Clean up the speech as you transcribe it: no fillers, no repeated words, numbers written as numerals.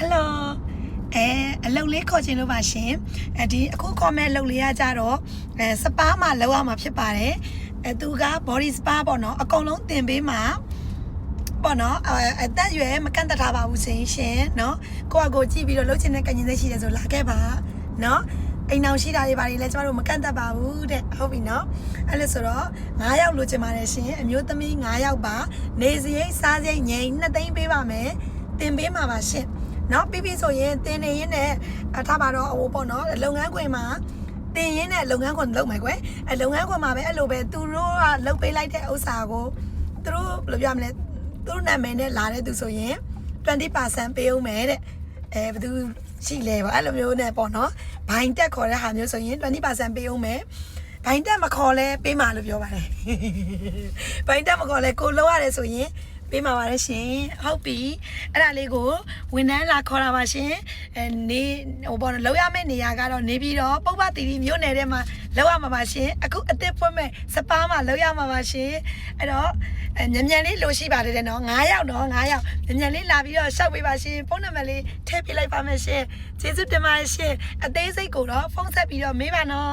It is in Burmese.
Hello အလုပ်လေးခေါ်ချင်လို့ပါရှင်ဒီအခု comment လုပ်လေးရကြတော့စပါးမှာလောက်အောင်မှာဖြစ်ပါတယ်သူက body spa ပေါ့နော်အကုန်လုံးတင်ပေးမှာပေါ့နော်အသက်ရွယ်မကန့်တထားပါဘူးရှင်နော်ကိုကြည့်ပြီးတော့လုပ်ချင်တဲ့ကံကျင်သက်ရှိတယ်ဆိုလာခဲ့ပါနော်အိမ်အောင်ရှိတာတွေပါလေလဲကျမတို့မကန့်တတ်ပါဘူးတဲ့ဟုတ်ပြီနော်အဲ့လိုဆိုတော့9ယောက်လိုချင်ပါတယ်ရှင်အမျိုးသမီး9ယောက်ပါနေစရိတ်စားစရိတ်ငိမ့်2သိန်းပေးပါမယ်တင်ပေးမှာပါရှင်နော်ပြီးဆိုရင်တင်နေရင်းနဲ့ထားပါတော့ဟိုပေါ့နော်လုပ်ငန်းခွင်မှာတင်ရင်းနဲ့လုပ်ငန်းခွင်လုပ်မယ်ကွယ်လုပ်ငန်းခွင်မှာပဲအဲ့လိုပဲသူတို့ကလုပ်ပေးလိုက်တဲ့ဥစ္စာကိုသူတို့ဘယ်လိုပြောမလဲသူတို့နာမည်နဲ့လာတဲ့သူဆိုရင် 20% ပေးဦးမယ်တဲ့ဘယ်သူရှိလဲပေါ့အဲ့လိုမျိုးနဲ့ပေါ့နော်ဘိုင်းတက်ခေါ်တဲ့ဟာမျိုးဆိုရင် 20% ပေးဦးမယ်ဘိုင်းတက်မခေါ်လဲပေးမှာလို့ပြောပါတယ်ဘိုင်းတက်မခေါ်လဲကိုလောက်ရတယ်ဆိုရင်ပေးမှာပါတယ်ရှင်ဟုတ်ပြီအဲ့ဒါလေးကိုဝန်ထမ်းလာခေါ်တာပါရှင်နေဟိုပေါ့လောက်ရမယ့်နေရာကတော့နေပြီးတော့ပုပ္ပတီတီမြို့နယ်ထဲမှာလောက်ရမှာပါရှင်အခုအစ်စ်ဖွင့်မဲ့စပါးမှာလောက်ရမှာပါရှင်အဲ့တော့မြန်လေးလိုရှိပါတယ်တဲ့နော်9ယောက်နော်9ယောက်မြန်လေးလာပြီးတော့ရှောက်ပေးပါရှင်ဖုန်းနံပါတ်လေးထည့်ပေးလိုက်ပါမယ်ရှင်ကျေးဇူးတင်ပါတယ်ရှင်အသေးစိတ်ကိုတော့ဖုန်းဆက်ပြီးတော့မေးပါနော်